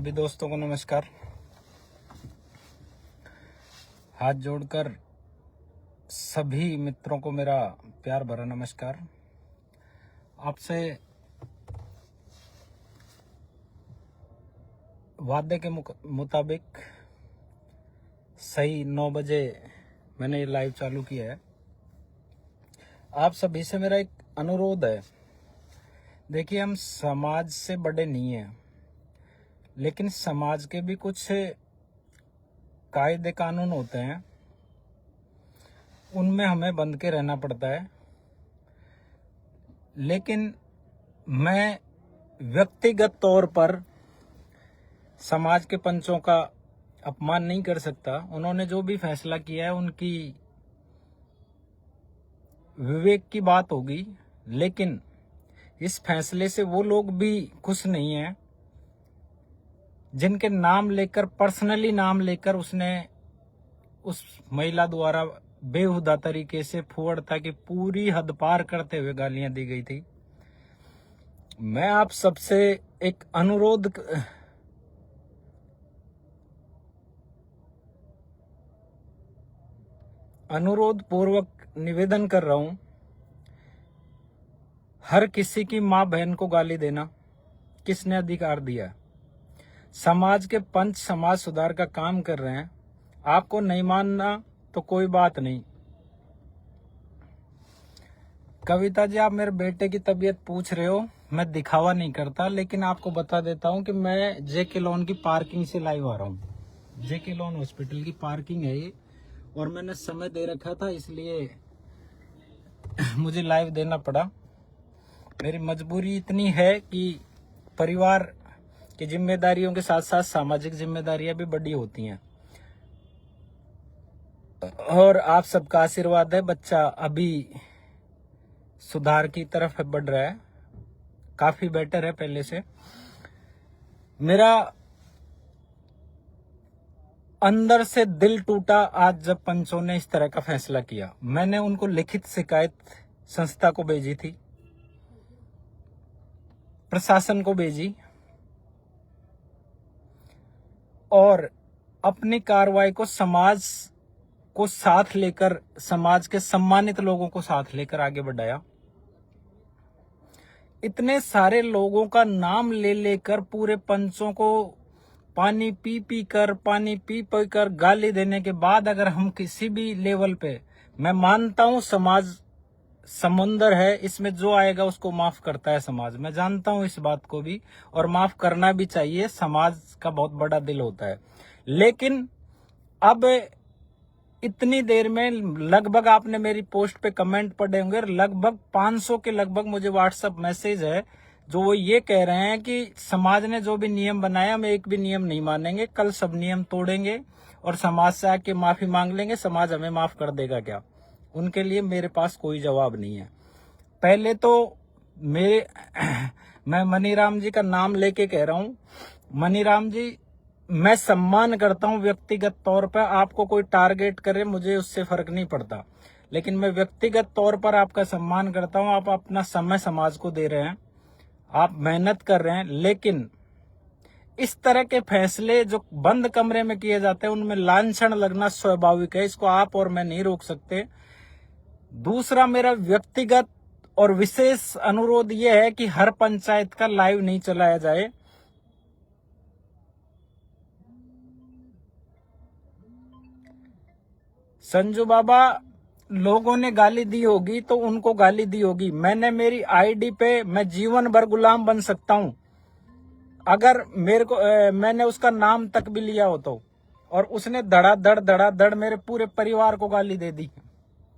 सभी दोस्तों को नमस्कार। हाथ जोड़कर सभी मित्रों को मेरा प्यार भरा नमस्कार। आपसे वादे के मुताबिक सही 9 बजे मैंने ये लाइव चालू किया है। आप सभी से मेरा एक अनुरोध है। देखिए, हम समाज से बड़े नहीं हैं, लेकिन समाज के भी कुछ कायदे कानून होते हैं, उनमें हमें बंध के रहना पड़ता है। लेकिन मैं व्यक्तिगत तौर पर समाज के पंचों का अपमान नहीं कर सकता। उन्होंने जो भी फैसला किया है उनकी विवेक की बात होगी, लेकिन इस फैसले से वो लोग भी खुश नहीं हैं जिनके नाम लेकर, पर्सनली नाम लेकर उसने उस महिला द्वारा बेहुदा तरीके से फुहड़ता की पूरी हद पार करते हुए गालियां दी गई थी। मैं आप सबसे एक अनुरोध पूर्वक निवेदन कर रहा हूं। हर किसी की मां बहन को गाली देना किसने अधिकार दिया? समाज के पंच समाज सुधार का काम कर रहे हैं। आपको नहीं मानना तो कोई बात नहीं। कविता जी, आप मेरे बेटे की तबीयत पूछ रहे हो, मैं दिखावा नहीं करता, लेकिन आपको बता देता हूं कि मैं जेके लॉन की पार्किंग से लाइव आ रहा हूं। जेके लॉन हॉस्पिटल की पार्किंग है ये, और मैंने समय दे रखा था, इसलिए मुझे लाइव देना पड़ा। मेरी मजबूरी इतनी है कि परिवार की जिम्मेदारियों के साथ साथ सामाजिक जिम्मेदारियां भी बड़ी होती हैं, और आप सबका आशीर्वाद है। बच्चा अभी सुधार की तरफ बढ़ रहा है, काफी बेटर है पहले से। मेरा अंदर से दिल टूटा आज जब पंचों ने इस तरह का फैसला किया। मैंने उनको लिखित शिकायत संस्था को भेजी थी, प्रशासन को भेजी, और अपनी कार्रवाई को समाज को साथ लेकर, समाज के सम्मानित लोगों को साथ लेकर आगे बढ़ाया। इतने सारे लोगों का नाम ले लेकर पूरे पंचों को पानी पी पी कर गाली देने के बाद, अगर हम किसी भी लेवल पे, मैं मानता हूं समाज समुंदर है, इसमें जो आएगा उसको माफ करता है समाज, मैं जानता हूं इस बात को भी, और माफ करना भी चाहिए। समाज का बहुत बड़ा दिल होता है। लेकिन अब इतनी देर में लगभग, आपने मेरी पोस्ट पे कमेंट पढ़े होंगे, लगभग 500 के लगभग मुझे व्हाट्सएप मैसेज है जो वो ये कह रहे हैं कि समाज ने जो भी नियम बनाया, हम एक भी नियम नहीं मानेंगे, कल सब नियम तोड़ेंगे और समाज से आके माफी मांग लेंगे, समाज हमें माफ कर देगा क्या? उनके लिए मेरे पास कोई जवाब नहीं है। पहले तो मैं मनीराम जी का नाम लेके कह रहा हूं, मनीराम जी, मैं सम्मान करता हूं व्यक्तिगत तौर पर, आपको कोई टारगेट करे मुझे उससे फर्क नहीं पड़ता, लेकिन मैं व्यक्तिगत तौर पर आपका सम्मान करता हूं। आप अपना समय समाज को दे रहे हैं, आप मेहनत कर रहे हैं, लेकिन इस तरह के फैसले जो बंद कमरे में किए जाते हैं उनमें लांछन लगना स्वाभाविक है, इसको आप और मैं नहीं रोक सकते। दूसरा, मेरा व्यक्तिगत और विशेष अनुरोध यह है कि हर पंचायत का लाइव नहीं चलाया जाए। संजू बाबा, लोगों ने गाली दी होगी तो उनको गाली दी होगी। मैंने मेरी आईडी पे, मैं जीवन भर गुलाम बन सकता हूं अगर मेरे को मैंने उसका नाम तक भी लिया हो तो, और उसने धड़ाधड़ मेरे पूरे परिवार को गाली दे दी।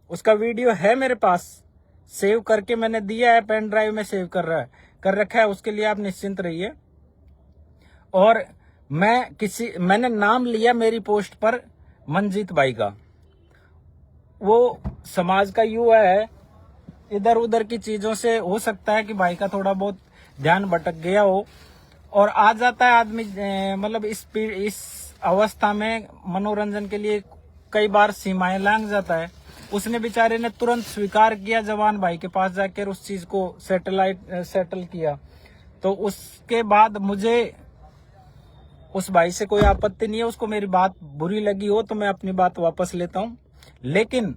उसका वीडियो है मेरे पास, सेव करके मैंने दिया है, पेन ड्राइव में सेव कर रखा है, उसके लिए आप निश्चिंत रहिए। और मैंने नाम लिया मेरी पोस्ट पर मंजीत भाई का, वो समाज का युवा है, इधर उधर की चीजों से हो सकता है कि भाई का थोड़ा बहुत ध्यान भटक गया हो, और आ जाता है आदमी, मतलब इस अवस्था में मनोरंजन के लिए कई बार सीमाएं लांघ जाता है। उसने बेचारे ने तुरंत स्वीकार किया, जवान भाई के पास जाकर उस चीज को सेटल किया। तो उसके बाद मुझे उस भाई से कोई आपत्ति नहीं है, उसको मेरी बात बुरी लगी हो तो मैं अपनी बात वापस लेता हूं। लेकिन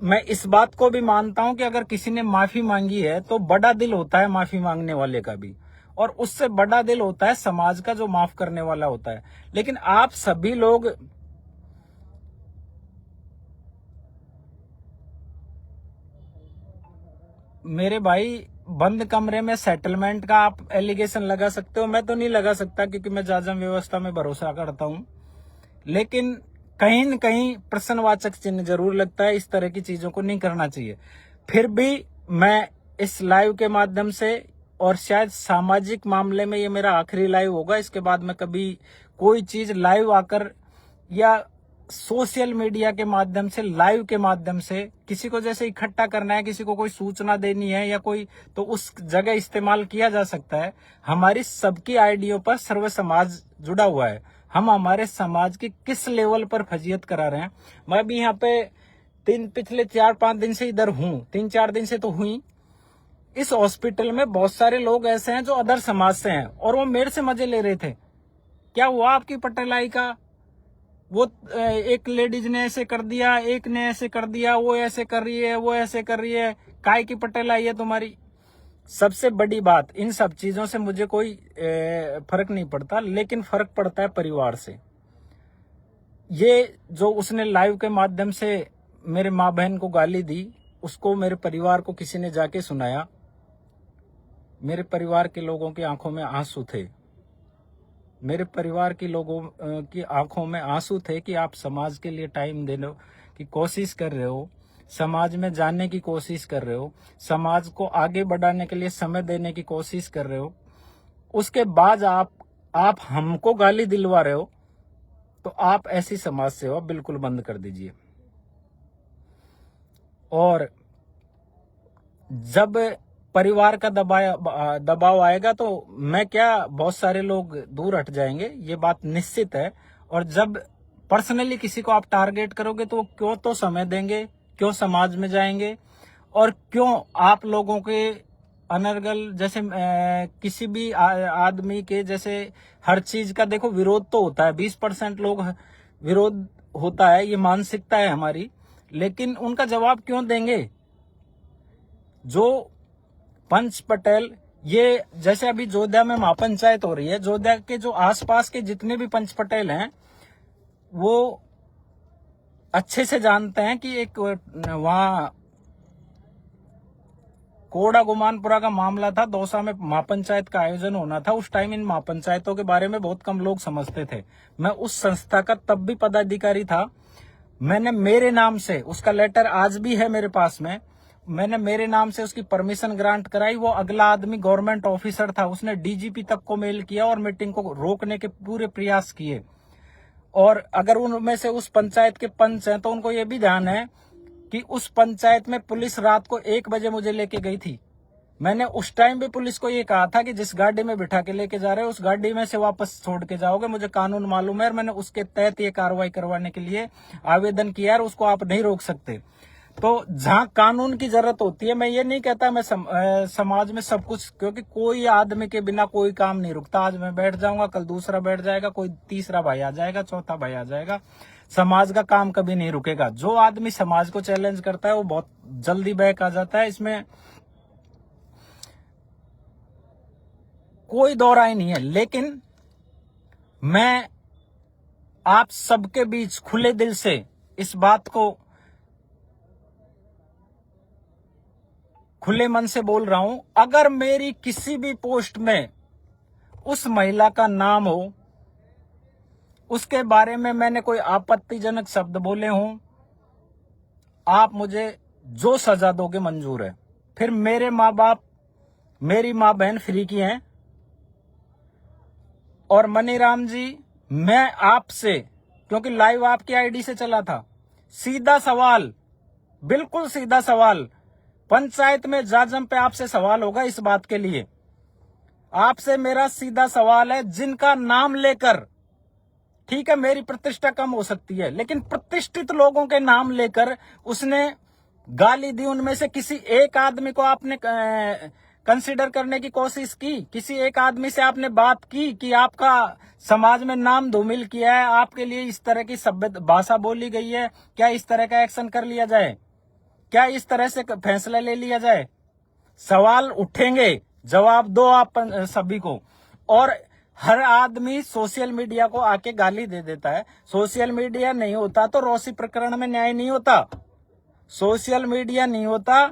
मैं इस बात को भी मानता हूं कि अगर किसी ने माफी मांगी है तो बड़ा दिल होता है माफी मांगने वाले का भी, और उससे बड़ा दिल होता है समाज का जो माफ करने वाला होता है। लेकिन आप सभी लोग मेरे भाई बंद कमरे में सेटलमेंट का आप एलिगेशन लगा सकते हो, मैं तो नहीं लगा सकता क्योंकि मैं जाजम व्यवस्था में भरोसा करता हूं। लेकिन कहीं न कहीं प्रश्नवाचक चिन्ह जरूर लगता है, इस तरह की चीजों को नहीं करना चाहिए। फिर भी मैं इस लाइव के माध्यम से, और शायद सामाजिक मामले में ये मेरा आखिरी लाइव होगा, इसके बाद मैं कभी कोई चीज लाइव आकर या सोशल मीडिया के माध्यम से, लाइव के माध्यम से किसी को जैसे इकट्ठा करना है, किसी को कोई सूचना देनी है या कोई, तो उस जगह इस्तेमाल किया जा सकता है। हमारी सबकी आईडियों पर सर्व समाज जुड़ा हुआ है। हम हमारे समाज की किस लेवल पर फजीयत करा रहे हैं। मैं भी यहाँ पे पिछले 4-5 दिन से इधर हूँ, 3-4 दिन से तो हुई। इस हॉस्पिटल में बहुत सारे लोग ऐसे हैं जो अदर समाज से हैं और वो मेरे से मजे ले रहे थे। क्या हुआ आपकी पटेलाई का? वो एक लेडीज ने ऐसे कर दिया, एक ने ऐसे कर दिया, वो ऐसे कर रही है, वो ऐसे कर रही है, काय की पटेलाई है तुम्हारी? सबसे बड़ी बात, इन सब चीजों से मुझे कोई फर्क नहीं पड़ता, लेकिन फर्क पड़ता है परिवार से। ये जो उसने लाइव के माध्यम से मेरे माँ बहन को गाली दी, उसको मेरे परिवार को किसी ने जाके सुनाया। मेरे परिवार के लोगों की आंखों में आंसू थे, मेरे परिवार के लोगों की आंखों में आंसू थे कि आप समाज के लिए टाइम देने की कोशिश कर रहे हो, समाज में जानने की कोशिश कर रहे हो, समाज को आगे बढ़ाने के लिए समय देने की कोशिश कर रहे हो, उसके बाद आप हमको गाली दिलवा रहे हो, तो आप ऐसी समाज सेवा बिल्कुल बंद कर दीजिए। और जब परिवार का दबाव आएगा तो मैं क्या, बहुत सारे लोग दूर हट जाएंगे, ये बात निश्चित है। और जब पर्सनली किसी को आप टारगेट करोगे तो क्यों तो समय देंगे, क्यों समाज में जाएंगे, और क्यों आप लोगों के अनर्गल जैसे किसी भी आदमी के जैसे हर चीज का देखो विरोध तो होता है, 20% लोग विरोध होता है, ये मानसिकता है हमारी, लेकिन उनका जवाब क्यों देंगे? जो पंच पटेल, ये जैसे अभी जोध्या में महापंचायत हो रही है, जोध्या के जो आसपास के जितने भी पंच पटेल हैं वो अच्छे से जानते हैं कि एक वहां कोड़ा गुमानपुरा का मामला था, दौसा में महापंचायत का आयोजन होना था। उस टाइम इन महापंचायतों के बारे में बहुत कम लोग समझते थे। मैं उस संस्था का तब भी पदाधिकारी था। मैंने मेरे नाम से, उसका लेटर आज भी है मेरे पास में, मैंने मेरे नाम से उसकी परमिशन ग्रांट कराई। वो अगला आदमी गवर्नमेंट ऑफिसर था, उसने डीजीपी तक को मेल किया और मीटिंग को रोकने के पूरे प्रयास किए। और अगर उनमें से उस पंचायत के पंच हैं तो उनको ये भी ध्यान है कि उस पंचायत में पुलिस रात को 1 बजे मुझे लेके गई थी। मैंने उस टाइम भी पुलिस को ये कहा था कि जिस गाड़ी में बिठा के लेके जा रहे हो उस गाड़ी में से वापस छोड़ के जाओगे, मुझे कानून मालूम है और मैंने उसके तहत ये कार्रवाई करवाने के लिए आवेदन किया और उसको आप नहीं रोक सकते। तो जहां कानून की जरूरत होती है, मैं ये नहीं कहता मैं समाज में सब कुछ, क्योंकि कोई आदमी के बिना कोई काम नहीं रुकता। आज मैं बैठ जाऊंगा, कल दूसरा बैठ जाएगा, कोई तीसरा भाई आ जाएगा, चौथा भाई आ जाएगा। समाज का काम कभी नहीं रुकेगा। जो आदमी समाज को चैलेंज करता है वो बहुत जल्दी बैक आ जाता है, इसमें कोई दो राय नहीं है। लेकिन मैं आप सबके बीच खुले दिल से इस बात को खुले मन से बोल रहा हूं, अगर मेरी किसी भी पोस्ट में उस महिला का नाम हो, उसके बारे में मैंने कोई आपत्तिजनक शब्द बोले हों, आप मुझे जो सजा दोगे मंजूर है। फिर मेरे माँ बाप, मेरी माँ बहन फ्री की हैं। और मनीराम जी, मैं आपसे, क्योंकि लाइव आपकी आईडी से चला था, सीधा सवाल, बिल्कुल सीधा सवाल, पंचायत में जाजम पे आपसे सवाल होगा इस बात के लिए। आपसे मेरा सीधा सवाल है, जिनका नाम लेकर, ठीक है मेरी प्रतिष्ठा कम हो सकती है, लेकिन प्रतिष्ठित लोगों के नाम लेकर उसने गाली दी, उनमें से किसी एक आदमी को आपने कंसीडर करने की कोशिश की? किसी एक आदमी से आपने बात की कि आपका समाज में नाम धूमिल किया है, आपके लिए इस तरह की सभ्य भाषा बोली गई है, क्या इस तरह का एक्शन कर लिया जाए? क्या इस तरह से फैसला ले लिया जाए? सवाल उठेंगे, जवाब दो आप सभी को। और हर आदमी सोशल मीडिया को आके गाली दे देता है। सोशल मीडिया नहीं होता तो रोसी प्रकरण में न्याय नहीं होता। सोशल मीडिया नहीं होता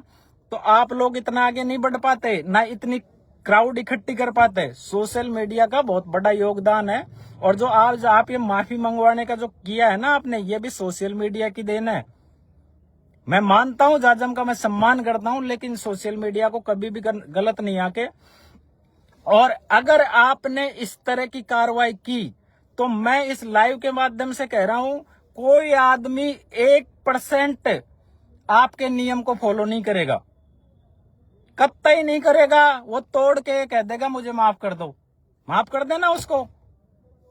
तो आप लोग इतना आगे नहीं बढ़ पाते, ना इतनी क्राउड इकट्ठी कर पाते। सोशल मीडिया का बहुत बड़ा योगदान है। और जो आज आप ये माफी मंगवाने का जो किया है ना आपने, ये भी सोशल मीडिया की देन है। मैं मानता हूं जाजम का, मैं सम्मान करता हूं, लेकिन सोशल मीडिया को कभी भी गलत नहीं आके। और अगर आपने इस तरह की कार्रवाई की तो मैं इस लाइव के माध्यम से कह रहा हूं, कोई आदमी 1% आपके नियम को फॉलो नहीं करेगा, कतई नहीं करेगा। वो तोड़ के कह देगा मुझे माफ कर दो। माफ कर देना उसको,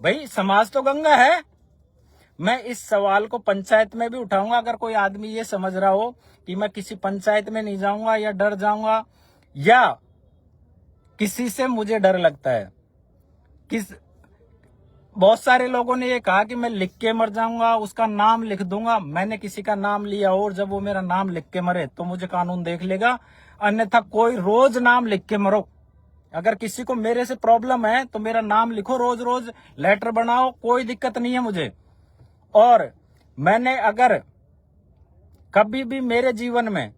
भाई समाज तो गंगा है। मैं इस सवाल को पंचायत में भी उठाऊंगा। अगर कोई आदमी ये समझ रहा हो कि मैं किसी पंचायत में नहीं जाऊंगा या डर जाऊंगा या किसी से मुझे डर लगता है, बहुत सारे लोगों ने ये कहा कि मैं लिख के मर जाऊंगा, उसका नाम लिख दूंगा। मैंने किसी का नाम लिया और जब वो मेरा नाम लिख के मरे तो मुझे कानून देख लेगा, अन्यथा कोई रोज नाम लिख के मरो। अगर किसी को मेरे से प्रॉब्लम है तो मेरा नाम लिखो, रोज रोज लेटर बनाओ, कोई दिक्कत नहीं है मुझे। और मैंने अगर कभी भी मेरे जीवन में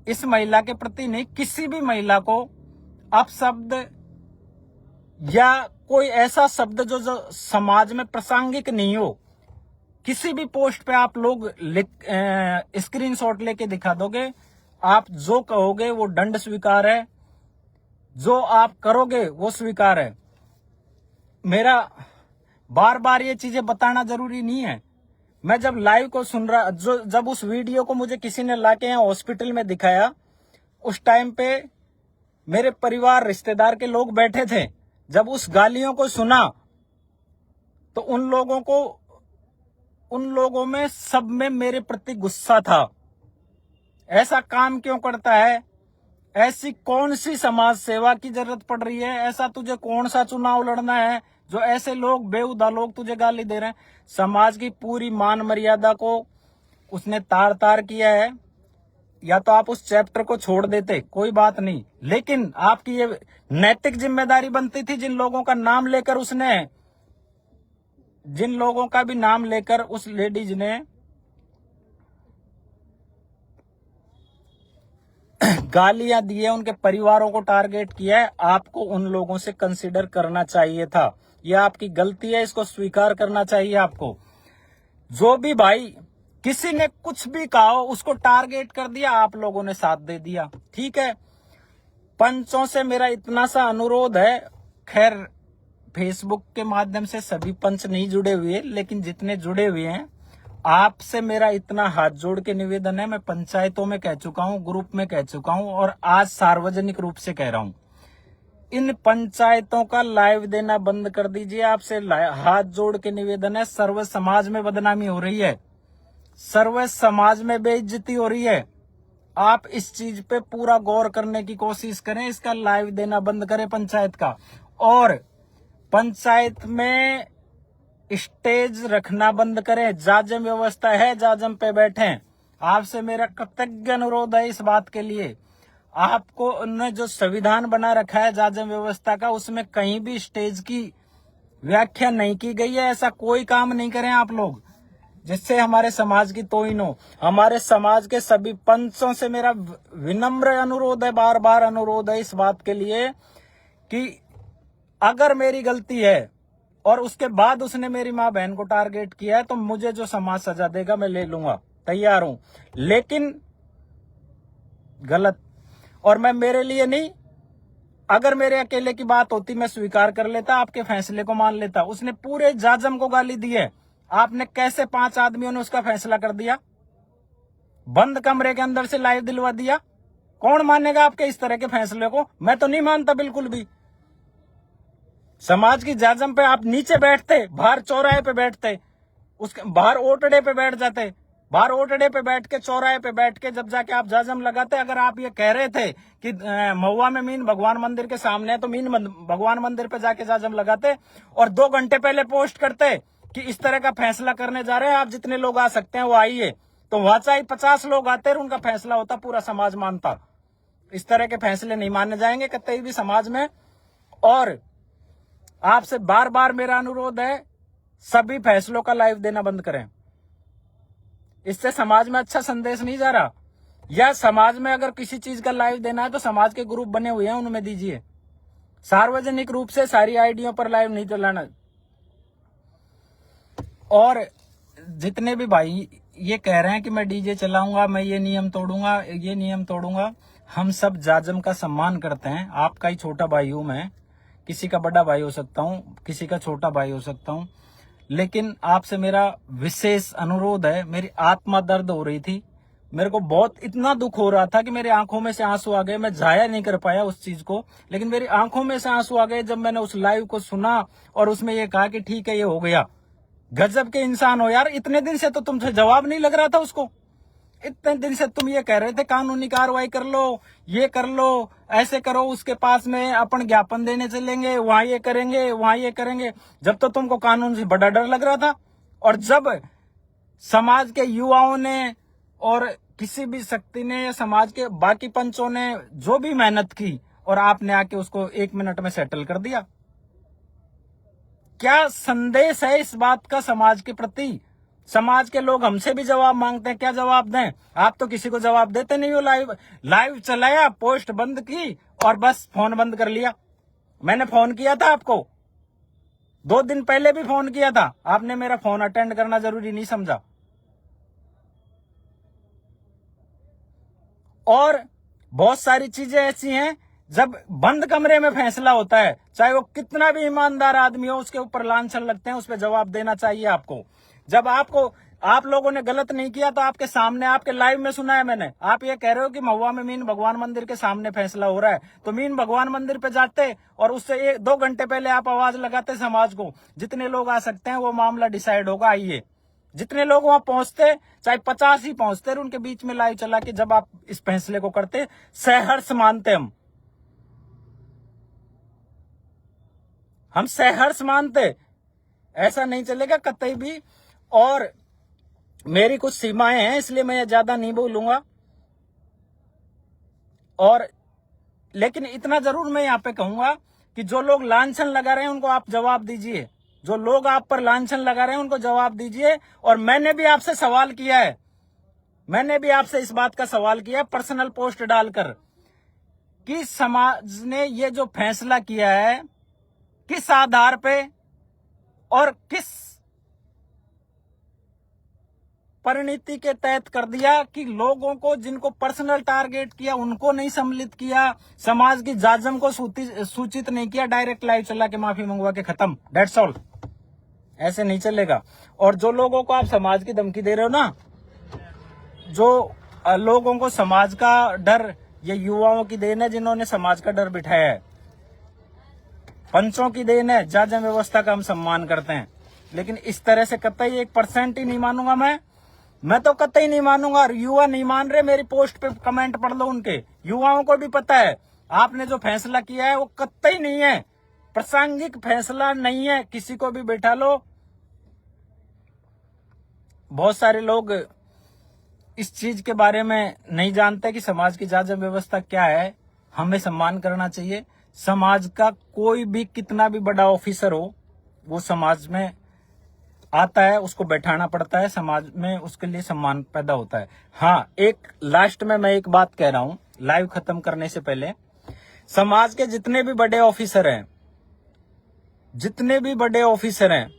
इस महिला के प्रति नहीं, किसी भी महिला को अपशब्द या कोई ऐसा शब्द जो समाज में प्रासंगिक नहीं हो, किसी भी पोस्ट पे आप लोग स्क्रीनशॉट लेके दिखा दोगे। आप जो कहोगे वो दंड स्वीकार है, जो आप करोगे वो स्वीकार है। मेरा बार बार ये चीजें बताना जरूरी नहीं है। मैं जब लाइव को सुन रहा, जब उस वीडियो को मुझे किसी ने लाके यहाँ हॉस्पिटल में दिखाया, उस टाइम पे मेरे परिवार रिश्तेदार के लोग बैठे थे। जब उस गालियों को सुना तो उन लोगों में सब में मेरे प्रति गुस्सा था। ऐसा काम क्यों करता है? ऐसी कौन सी समाज सेवा की जरूरत पड़ रही है? ऐसा तुझे कौन सा चुनाव लड़ना है जो ऐसे लोग, बेहुदा लोग तुझे गाली दे रहे हैं? समाज की पूरी मान मर्यादा को उसने तार तार किया है। या तो आप उस चैप्टर को छोड़ देते, कोई बात नहीं, लेकिन आपकी ये नैतिक जिम्मेदारी बनती थी। जिन लोगों का नाम लेकर जिन लोगों का भी नाम लेकर उस लेडीज ने गालियां दी है, उनके परिवारों को टारगेट किया है, आपको उन लोगों से कंसीडर करना चाहिए था। यह आपकी गलती है, इसको स्वीकार करना चाहिए आपको। जो भी भाई किसी ने कुछ भी कहा हो, उसको टारगेट कर दिया, आप लोगों ने साथ दे दिया, ठीक है। पंचों से मेरा इतना सा अनुरोध है, खैर फेसबुक के माध्यम से सभी पंच नहीं जुड़े हुए, लेकिन जितने जुड़े हुए हैं, आपसे मेरा इतना हाथ जोड़ के निवेदन है। मैं पंचायतों में कह चुका हूं, ग्रुप में कह चुका हूं और आज सार्वजनिक रूप से कह रहा हूं, इन पंचायतों का लाइव देना बंद कर दीजिए। आपसे हाथ जोड़ के निवेदन है। सर्व समाज में बदनामी हो रही है, सर्व समाज में बेइज्जती हो रही है। आप इस चीज पे पूरा गौर करने की कोशिश करें, इसका लाइव देना बंद करें पंचायत का। और पंचायत में स्टेज रखना बंद करें। जाजम व्यवस्था है, जाजम पे बैठें। आपसे मेरा कृतज्ञ अनुरोध है इस बात के लिए। आपको उन्होंने जो संविधान बना रखा है जाजम व्यवस्था का, उसमें कहीं भी स्टेज की व्याख्या नहीं की गई है। ऐसा कोई काम नहीं करें आप लोग जिससे हमारे समाज की तोहिन हो। हमारे समाज के सभी पंचों से मेरा विनम्र अनुरोध है, बार बार अनुरोध है इस बात के लिए कि अगर मेरी गलती है और उसके बाद उसने मेरी माँ बहन को टारगेट किया है तो मुझे जो समाज सजा देगा मैं ले लूंगा, तैयार हूं, लेकिन गलत। और मैं मेरे लिए नहीं, अगर मेरे अकेले की बात होती मैं स्वीकार कर लेता, आपके फैसले को मान लेता। उसने पूरे जाजम को गाली दी है, आपने कैसे 5 आदमियों ने उसका फैसला कर दिया, बंद कमरे के अंदर से लाइव दिलवा दिया। कौन मानेगा आपके इस तरह के फैसले को? मैं तो नहीं मानता बिल्कुल भी। समाज की जाजम पे आप नीचे बैठते, बाहर चौराहे पे बैठते, उसके बाहर ओटड़े पे बैठ जाते, बाहर ओटड़े पे बैठ के, चौराहे पे बैठ के जब जाके आप जाजम लगाते, अगर आप ये कह रहे थे कि महुआ में मीन भगवान मंदिर के सामने है, तो मीन भगवान मंदिर पे जाके जाजम लगाते और 2 घंटे पहले पोस्ट करते कि इस तरह का फैसला करने जा रहे हैं, आप जितने लोग आ सकते हैं वो आइए। तो वहां चाहे 50 लोग आते और उनका फैसला होता, पूरा समाज मानता। इस तरह के फैसले नहीं माने जाएंगे कतई भी समाज में। और आपसे बार बार मेरा अनुरोध है, सभी फैसलों का लाइव देना बंद करें। इससे समाज में अच्छा संदेश नहीं जा रहा। या समाज में अगर किसी चीज का लाइव देना है तो समाज के ग्रुप बने हुए हैं, उनमें दीजिए। सार्वजनिक रूप से सारी आईडियों पर लाइव नहीं चलाना। और जितने भी भाई ये कह रहे हैं कि मैं डीजे चलाऊंगा, मैं ये नियम तोड़ूंगा, ये नियम तोड़ूंगा, हम सब जाजम का सम्मान करते हैं। आपका ही छोटा भाई हूं मैं, किसी का बड़ा भाई हो सकता हूं, किसी का छोटा भाई हो सकता हूं, लेकिन आपसे मेरा विशेष अनुरोध है। मेरी आत्मा दर्द हो रही थी, मेरे को बहुत इतना दुख हो रहा था कि मेरी आंखों में से आंसू आ गए। मैं जाया नहीं कर पाया उस चीज को, लेकिन मेरी आंखों में से आंसू आ गए जब मैंने उस लाइव को सुना और उसमें ये कहा कि ठीक है, ये हो गया। गजब के इंसान हो यार। इतने दिन से तो तुमसे जवाब नहीं लग रहा था उसको। इतने दिन से तुम ये कह रहे थे कानूनी कार्रवाई कर लो, ये कर लो, ऐसे करो, उसके पास में अपन ज्ञापन देने चलेंगे, वहां ये करेंगे, वहां ये करेंगे, जब तो तुमको कानून से बड़ा डर लग रहा था। और जब समाज के युवाओं ने और किसी भी शक्ति ने या समाज के बाकी पंचों ने जो भी मेहनत की और आपने आके उसको 1 मिनट में सेटल कर दिया, क्या संदेश है इस बात का समाज के प्रति? समाज के लोग हमसे भी जवाब मांगते हैं, क्या जवाब दें? आप तो किसी को जवाब देते नहीं हो। लाइव चलाया, पोस्ट बंद की और बस फोन बंद कर लिया। मैंने फोन किया था आपको, 2 दिन पहले भी फोन किया था, आपने मेरा फोन अटेंड करना जरूरी नहीं समझा। और बहुत सारी चीजें ऐसी हैं, जब बंद कमरे में फैसला होता है, चाहे वो कितना भी ईमानदार आदमी हो, उसके ऊपर लांछन लगते हैं, उस पर जवाब देना चाहिए आपको। जब आप लोगों ने गलत नहीं किया तो आपके सामने, आपके लाइव में सुना है मैंने। आप ये कह रहे हो कि महुआ में मीन भगवान मंदिर के सामने फैसला हो रहा है, तो मीन भगवान मंदिर पे जाते और उससे 2 घंटे पहले आप आवाज लगाते समाज को, जितने लोग आ सकते हैं वो मामला डिसाइड होगा, आइए। जितने लोग वहां पहुंचते, चाहे 50 ही पहुंचते, उनके बीच में लाइव चला के जब आप इस फैसले को करते, सहर्ष मानते हम सहर्ष मानते। ऐसा नहीं चलेगा कतई भी। और मेरी कुछ सीमाएं हैं, इसलिए मैं ज्यादा नहीं बोलूंगा। और लेकिन इतना जरूर मैं यहाँ पे कहूंगा कि जो लोग लांछन लगा रहे हैं उनको आप जवाब दीजिए। जो लोग आप पर लांछन लगा रहे हैं उनको जवाब दीजिए। और मैंने भी आपसे सवाल किया है, मैंने भी आपसे इस बात का सवाल किया पर्सनल पोस्ट डालकर कि समाज ने ये जो फैसला किया है किस आधार पे और किस परिणति के तहत कर दिया कि लोगों को जिनको पर्सनल टारगेट किया उनको नहीं सम्मिलित किया, समाज की जाजम को सूचित नहीं किया, डायरेक्ट लाइव चला के माफी मंगवा के खत्म, दैट्स ऑल। ऐसे नहीं चलेगा। और जो लोगों को आप समाज की धमकी दे रहे हो ना, जो लोगों को समाज का डर, ये युवाओं की देन है जिन्होंने समाज का डर बिठाया है, पंचों की देन है, जाजम व्यवस्था का हम सम्मान करते हैं। लेकिन इस तरह से कतई 1% ही नहीं मानूंगा मैं तो कतई नहीं मानूंगा। और युवा नहीं मान रहे, मेरी पोस्ट पे कमेंट पढ़ लो उनके, युवाओं को भी पता है आपने जो फैसला किया है वो कतई नहीं है, प्रासंगिक फैसला नहीं है। किसी को भी बैठा लो। बहुत सारे लोग इस चीज के बारे में नहीं जानते कि समाज की जाजम व्यवस्था क्या है। हमें सम्मान करना चाहिए। समाज का कोई भी कितना भी बड़ा ऑफिसर हो, वो समाज में आता है, उसको बैठाना पड़ता है, समाज में उसके लिए सम्मान पैदा होता है। हाँ, एक लास्ट में मैं एक बात कह रहा हूं लाइव खत्म करने से पहले, समाज के जितने भी बड़े ऑफिसर हैं,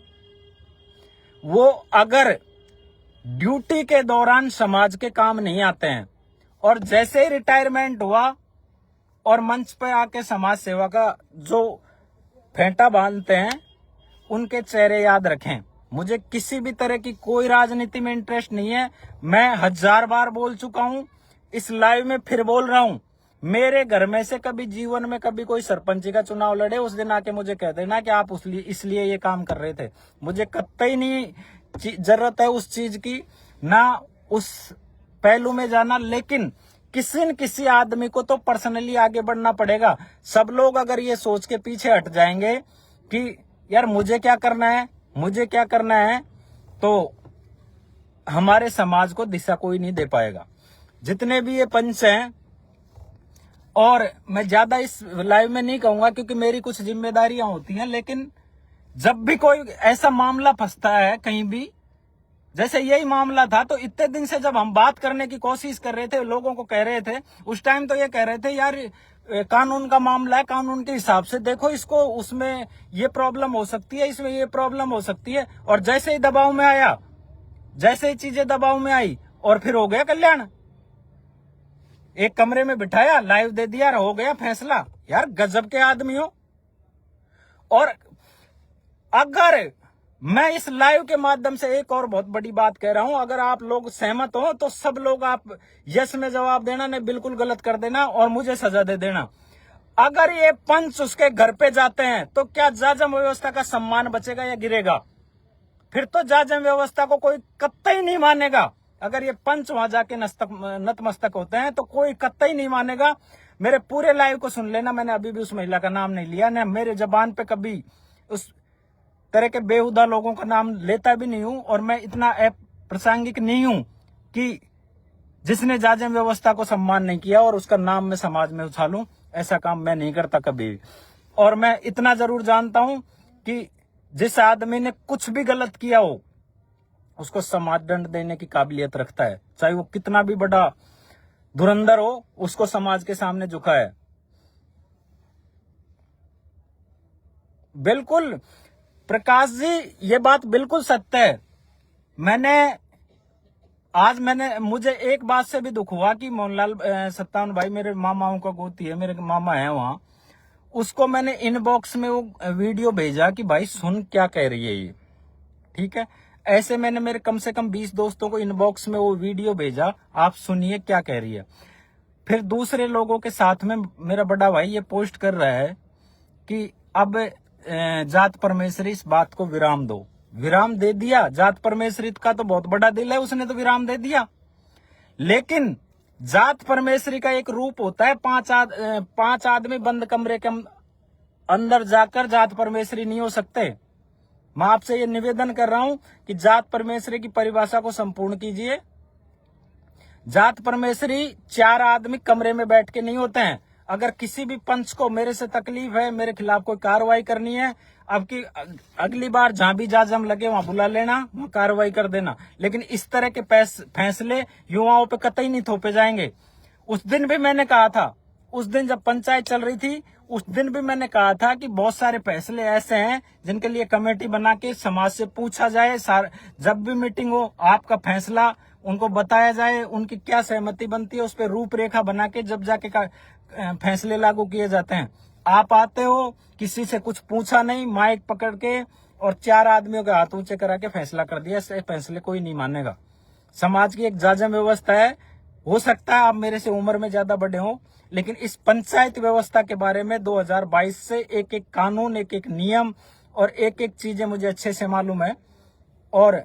वो अगर ड्यूटी के दौरान समाज के काम नहीं आते हैं और जैसे ही रिटायरमेंट हुआ और मंच पर आके समाज सेवा का जो फेंटा बांधते हैं, उनके चेहरे याद रखें। मुझे किसी भी तरह की कोई राजनीति में इंटरेस्ट नहीं है। मैं 1000 बार बोल चुका हूं, इस लाइव में फिर बोल रहा हूं। मेरे घर में से कभी जीवन में कभी कोई सरपंची का चुनाव लड़े, उस दिन आके मुझे कह देना कि आप इसलिए ये काम कर रहे थे। मुझे कतई नहीं जरूरत है उस चीज की, ना उस पहलू में जाना, लेकिन किसी न किसी आदमी को तो पर्सनली आगे बढ़ना पड़ेगा। सब लोग अगर ये सोच के पीछे हट जाएंगे कि यार मुझे क्या करना है, मुझे क्या करना है, तो हमारे समाज को दिशा कोई नहीं दे पाएगा। जितने भी ये पंच हैं, और मैं ज्यादा इस लाइव में नहीं कहूंगा क्योंकि मेरी कुछ जिम्मेदारियां होती हैं, लेकिन जब भी कोई ऐसा मामला फंसता है कहीं भी, जैसे यही मामला था, तो इतने दिन से जब हम बात करने की कोशिश कर रहे थे, लोगों को कह रहे थे, उस टाइम तो ये कह रहे थे यार कानून का मामला है, कानून के हिसाब से देखो इसको, उसमें ये प्रॉब्लम हो सकती है, इसमें ये प्रॉब्लम हो सकती है। और जैसे ही दबाव में आया, जैसे ही चीजें दबाव में आई, और फिर हो गया कल्याण। एक कमरे में बिठाया, लाइव दे दिया, हो गया फैसला। यार गजब के आदमी हो। और अगर मैं इस लाइव के माध्यम से एक और बहुत बड़ी बात कह रहा हूं, अगर आप लोग सहमत हो तो सब लोग आप यस में जवाब देना, नहीं बिल्कुल गलत कर देना और मुझे सजा दे देना। अगर ये पंच उसके घर पे जाते हैं तो क्या जाजम व्यवस्था का सम्मान बचेगा या गिरेगा? फिर तो जाजम व्यवस्था को कोई कतई नहीं मानेगा। अगर ये पंच वहां जाके नतमस्तक होते हैं तो कोई कतई नहीं मानेगा। मेरे पूरे लाइव को सुन लेना, मैंने अभी भी उस महिला का नाम नहीं लिया, ना मेरे जबान पे कभी उस तरह के बेहुदा लोगों का नाम लेता भी नहीं हूं, और मैं इतना अप्रासंगिक नहीं हूं कि जिसने जाजम व्यवस्था को सम्मान नहीं किया और उसका नाम मैं समाज में उछालूं। ऐसा काम मैं नहीं करता कभी भी। और मैं इतना जरूर जानता हूं कि जिस आदमी ने कुछ भी गलत किया हो उसको समाज दंड देने की काबिलियत रखता है, चाहे वो कितना भी बड़ा धुरंधर हो, उसको समाज के सामने झुका है। बिल्कुल प्रकाश जी, ये बात बिल्कुल सत्य है। मुझे एक बात से भी दुख हुआ कि मोहनलाल सत्तावन भाई मेरे मामाओं का गोती है, मेरे मामा है वहां, उसको मैंने इनबॉक्स में वो वीडियो भेजा कि भाई सुन क्या कह रही है ये, ठीक है। ऐसे मैंने मेरे कम से कम 20 दोस्तों को इनबॉक्स में वो वीडियो भेजा, आप सुनिए क्या कह रही है। फिर दूसरे लोगों के साथ में मेरा बड़ा भाई ये पोस्ट कर रहा है कि अब जात परमेश्वरी इस बात को विराम दो। विराम दे दिया, जात परमेश्वरी का तो बहुत बड़ा दिल है, उसने तो विराम दे दिया। लेकिन जात परमेश्वरी का एक रूप होता है, पांच आदमी बंद कमरे के अंदर जाकर जात परमेश्वरी नहीं हो सकते। मैं आपसे ये निवेदन कर रहा हूं कि जात परमेश्वरी की परिभाषा को संपूर्ण कीजिए। जात परमेश्वरी 4 आदमी कमरे में बैठ के नहीं होते हैं। अगर किसी भी पंच को मेरे से तकलीफ है, मेरे खिलाफ कोई कार्रवाई करनी है, अब की अगली बार जहां भी जाजम लगे वहां बुला लेना, वहां कार्रवाई कर देना। लेकिन इस तरह के फैसले युवाओं पे कतई नहीं थोपे जाएंगे। उस दिन भी मैंने कहा था, उस दिन जब पंचायत चल रही थी, उस दिन भी मैंने कहा था कि बहुत सारे फैसले ऐसे हैं जिनके लिए कमेटी बना के समाज से पूछा जाए। जब भी मीटिंग हो आपका फैसला उनको बताया जाए, उनकी क्या सहमति बनती है, उस पर रूपरेखा बना के जब जाके फैसले लागू किए जाते हैं। आप आते हो, किसी से कुछ पूछा नहीं, माइक पकड़ के और 4 आदमियों के हाथ ऊंचे करा के फैसला कर दिया। ऐसे फैसले कोई नहीं मानेगा। समाज की एक जाजम व्यवस्था है। हो सकता है आप मेरे से उम्र में ज्यादा बड़े हो, लेकिन इस पंचायत व्यवस्था के बारे में 2022 से एक एक कानून, एक एक नियम और एक एक चीजें मुझे अच्छे से मालूम है। और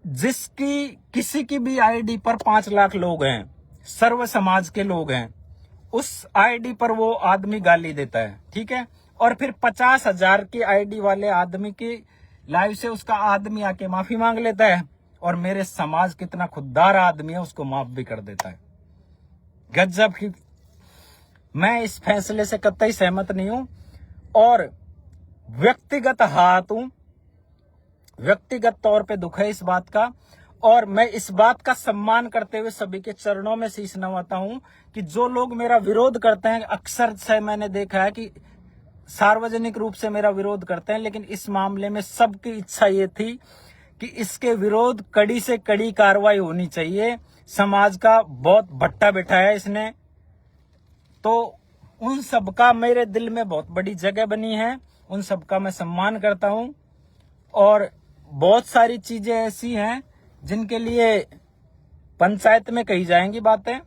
जिसकी किसी की भी आईडी पर 5 लाख लोग हैं, सर्व समाज के लोग हैं, उस आईडी पर वो आदमी गाली देता है, ठीक है। और फिर 50,000 की आईडी वाले आदमी की लाइव से उसका आदमी आके माफी मांग लेता है, और मेरे समाज कितना खुददार आदमी है उसको माफ भी कर देता है। गजब की। मैं इस फैसले से कतई सहमत नहीं हूं और व्यक्तिगत हाथ हूं, व्यक्तिगत तौर पे दुख है इस बात का। और मैं इस बात का सम्मान करते हुए सभी के चरणों में शीश नवाता हूं कि जो लोग मेरा विरोध करते हैं, अक्सर से मैंने देखा है कि सार्वजनिक रूप से मेरा विरोध करते हैं, लेकिन इस मामले में सबकी इच्छा ये थी कि इसके विरोध कड़ी से कड़ी कार्रवाई होनी चाहिए। समाज का बहुत भट्टा बिठाया इसने, तो उन सबका मेरे दिल में बहुत बड़ी जगह बनी है, उन सबका मैं सम्मान करता हूं। और बहुत सारी चीजें ऐसी हैं जिनके लिए पंचायत में कही जाएंगी बातें।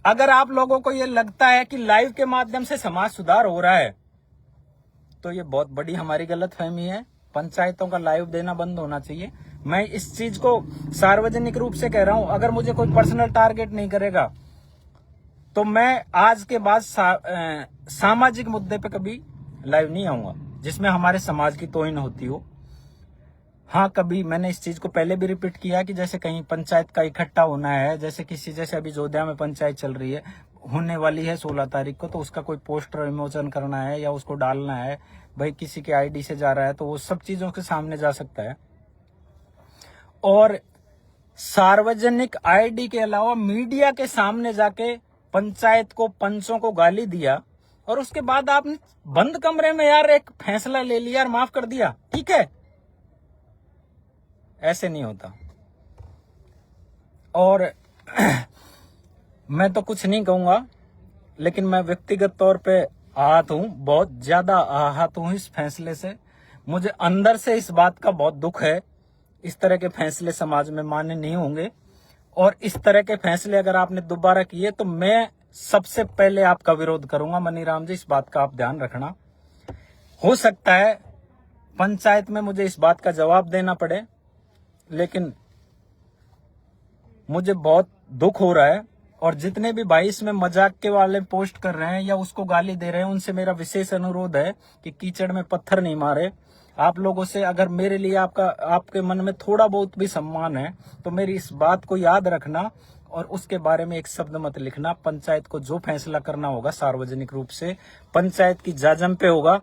अगर आप लोगों को ये लगता है कि लाइव के माध्यम से समाज सुधार हो रहा है, तो ये बहुत बड़ी हमारी गलतफहमी है। पंचायतों का लाइव देना बंद होना चाहिए। मैं इस चीज को सार्वजनिक रूप से कह रहा हूं। अगर मुझे कोई पर्सनल टारगेट नहीं करेगा तो मैं आज के बाद सामाजिक मुद्दे पे कभी लाइव नहीं आऊंगा जिसमें हमारे समाज की तौहीन होती हो। हाँ, कभी मैंने इस चीज को पहले भी रिपीट किया कि जैसे कहीं पंचायत का इकट्ठा होना है, जैसे अभी जोधिया में पंचायत चल रही है, होने वाली है 16 तारीख को, तो उसका कोई पोस्टर विमोचन करना है या उसको डालना है, भाई किसी के आईडी से जा रहा है, तो वो सब चीजों के सामने जा सकता है। और सार्वजनिक आईडी के अलावा मीडिया के सामने जाके पंचायत को, पंचों को गाली दिया और उसके बाद आपने बंद कमरे में यार एक फैसला ले लिया और माफ कर दिया, ठीक है? ऐसे नहीं होता। और मैं तो कुछ नहीं कहूंगा, लेकिन मैं व्यक्तिगत तौर पे आहत हूं, बहुत ज्यादा आहत हूं इस फैसले से। मुझे अंदर से इस बात का बहुत दुख है। इस तरह के फैसले समाज में मान्य नहीं होंगे और इस तरह के फैसले अगर आपने दोबारा किए तो मैं सबसे पहले आपका विरोध करूंगा। मनीराम जी, इस बात का आप ध्यान रखना। हो सकता है पंचायत में मुझे इस बात का जवाब देना पड़े, लेकिन मुझे बहुत दुख हो रहा है। और जितने भी भाई इसमें मजाक के वाले पोस्ट कर रहे हैं या उसको गाली दे रहे हैं, उनसे मेरा विशेष अनुरोध है कि कीचड़ में पत्थर नहीं मारे। आप लोगों से अगर मेरे लिए आपके मन में थोड़ा बहुत भी सम्मान है तो मेरी इस बात को याद रखना और उसके बारे में एक शब्द मत लिखना। पंचायत को जो फैसला करना होगा सार्वजनिक रूप से पंचायत की जाजम पे होगा,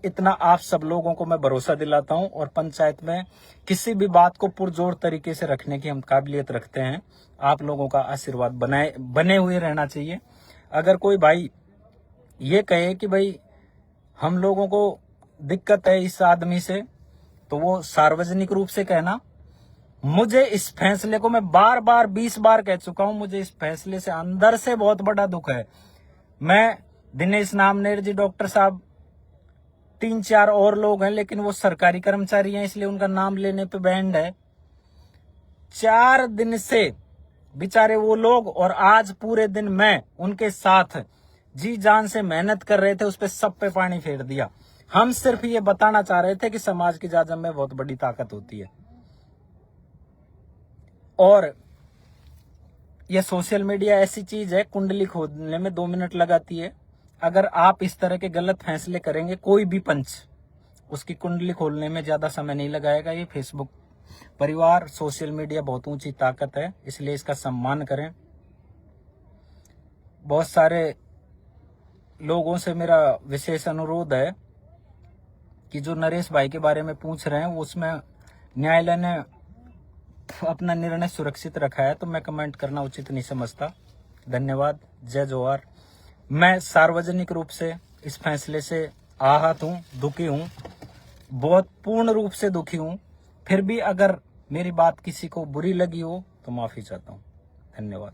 इतना आप सब लोगों को मैं भरोसा दिलाता हूं। और पंचायत में किसी भी बात को पुरजोर तरीके से रखने की हम काबिलियत रखते हैं। आप लोगों का आशीर्वाद बने हुए रहना चाहिए। अगर कोई भाई ये कहे कि भाई हम लोगों को दिक्कत है इस आदमी से, तो वो सार्वजनिक रूप से कहना। मुझे इस फैसले को मैं बार बार 20 बार कह चुका हूं, मुझे इस फैसले से अंदर से बहुत बड़ा दुख है। मैं, दिनेश नामनेर जी, डॉक्टर साहब, 3-4 और लोग हैं, लेकिन वो सरकारी कर्मचारी हैं इसलिए उनका नाम लेने पे बैंड है। 4 दिन से बेचारे वो लोग, और आज पूरे दिन मैं उनके साथ जी जान से मेहनत कर रहे थे, उस पे सब पे पानी फेर दिया। हम सिर्फ ये बताना चाह रहे थे कि समाज की जाजम में बहुत बड़ी ताकत होती है। और ये सोशल मीडिया ऐसी चीज है, कुंडली खोदने में 2 मिनट लगाती है। अगर आप इस तरह के गलत फैसले करेंगे, कोई भी पंच उसकी कुंडली खोलने में ज्यादा समय नहीं लगाएगा। ये फेसबुक परिवार, सोशल मीडिया बहुत ऊंची ताकत है, इसलिए इसका सम्मान करें। बहुत सारे लोगों से मेरा विशेष अनुरोध है कि जो नरेश भाई के बारे में पूछ रहे हैं, उसमें न्यायालय ने अपना निर्णय सुरक्षित रखा है, तो मैं कमेंट करना उचित नहीं समझता। धन्यवाद। जय जोहार। मैं सार्वजनिक रूप से इस फैसले से आहत हूं, दुखी हूं, बहुत पूर्ण रूप से दुखी हूं। फिर भी अगर मेरी बात किसी को बुरी लगी हो तो माफी चाहता हूं। धन्यवाद।